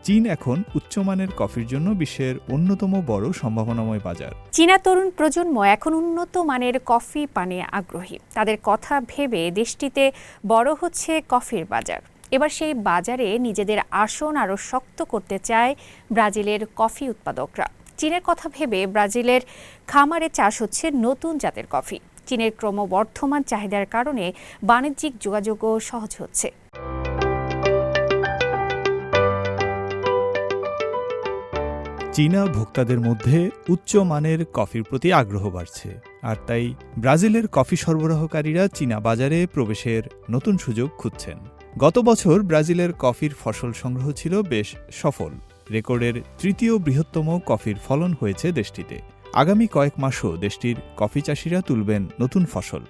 চীন এখন উচ্চমানের কফির জন্য বিশ্বের অন্যতম বড় সম্ভাবনাময় বাজার। চীনা তরুণ প্রজন্ম এখন উন্নত মানের কফি পানে আগ্রহী। তাদের কথা ভেবে দেশটিতে বড় হচ্ছে কফির বাজার। এবার সেই বাজারে নিজেদের আসন আরও শক্ত করতে চায় ব্রাজিলের কফি উৎপাদকরা। চীনের কথা ভেবে ব্রাজিলের খামারে চাষ হচ্ছে নতুন জাতের কফি। চীনের ক্রমবর্ধমান চাহিদার কারণে বাণিজ্যিক যোগাযোগও সহজ হচ্ছে। চীনা ভোক্তাদের মধ্যে উচ্চমানের কফির প্রতি আগ্রহ বাড়ছে, আর তাই ব্রাজিলের কফি সরবরাহকারীরা চীনা বাজারে প্রবেশের নতুন সুযোগ খুঁজছেন। গত বছর ব্রাজিলের কফির ফসল সংগ্রহ ছিল বেশ সফল। রেকর্ডের তৃতীয় বৃহত্তম কফির ফলন হয়েছে দেশটিতে। আগামী কয়েক মাসও দেশটির কফি চাষিরা তুলবেন নতুন ফসল।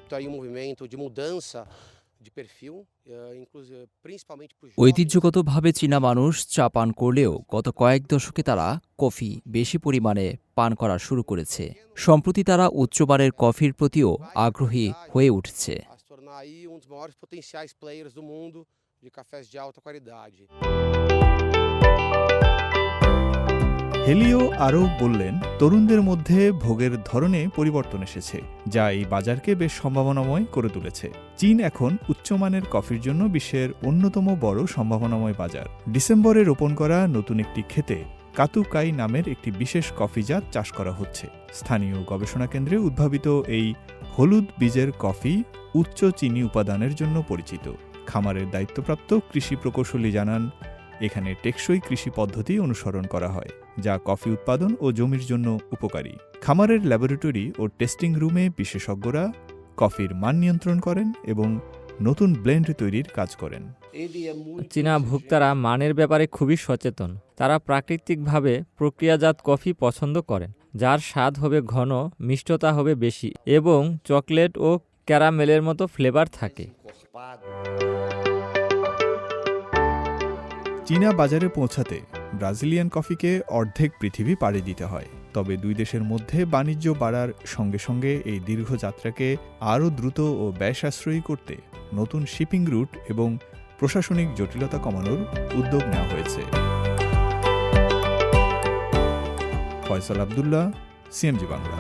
ঐতিহ্যগতভাবে চীনা মানুষ চা পান করলেও গত কয়েক দশকে তারা কফি বেশি পরিমাণে পান করা শুরু করেছে। সম্প্রতি তারা উচ্চমানের কফির প্রতিও আগ্রহী হয়ে উঠছে। হেলিও আরও বললেন, তরুণদের মধ্যে ভোগের ধরনে পরিবর্তন এসেছে, যা এই বাজারকে বেশ সম্ভাবনাময় করে তুলেছে। চীন এখন উচ্চমানের কফির জন্য বিশ্বের অন্যতম বড় সম্ভাবনাময় বাজার। ডিসেম্বরে রোপণ করা নতুন একটি ক্ষেতে কাতুকাই নামের একটি বিশেষ কফি জাত চাষ করা হচ্ছে। স্থানীয় গবেষণা কেন্দ্রে উদ্ভাবিত এই হলুদ বীজের কফি উচ্চ চিনি উপাদানের জন্য পরিচিত। খামারের দায়িত্বপ্রাপ্ত কৃষি প্রকৌশলী জানান, এখানে টেকসই কৃষি পদ্ধতি অনুসরণ করা হয়, যা কফি উৎপাদন ও জমির জন্য উপকারী। খামারের ল্যাবরেটরি ও টেস্টিং রুমে বিশেষজ্ঞরা কফির মান নিয়ন্ত্রণ করেন এবং নতুন ব্লেন্ড তৈরির কাজ করেন। চীনা ভোক্তারা মানের ব্যাপারে খুবই সচেতন। তারা প্রাকৃতিকভাবে প্রক্রিয়াজাত কফি পছন্দ করেন, যার স্বাদ হবে ঘন, মিষ্টতা হবে বেশি এবং চকলেট ও ক্যারামেলের মতো ফ্লেভার থাকে। চীনা বাজারে পৌঁছাতে ব্রাজিলিয়ান কফিকে অর্ধেক পৃথিবী পাড়ি দিতে হয়। তবে দুই দেশের মধ্যে বাণিজ্য বাড়ার সঙ্গে সঙ্গে এই দীর্ঘ যাত্রাকে আরও দ্রুত ও ব্যয় সাশ্রয়ী করতে নতুন শিপিং রুট এবং প্রশাসনিক জটিলতা কমানোর উদ্যোগ নেওয়া হয়েছে। ফয়সাল আব্দুল্লাহ, সিএমজি বাংলা।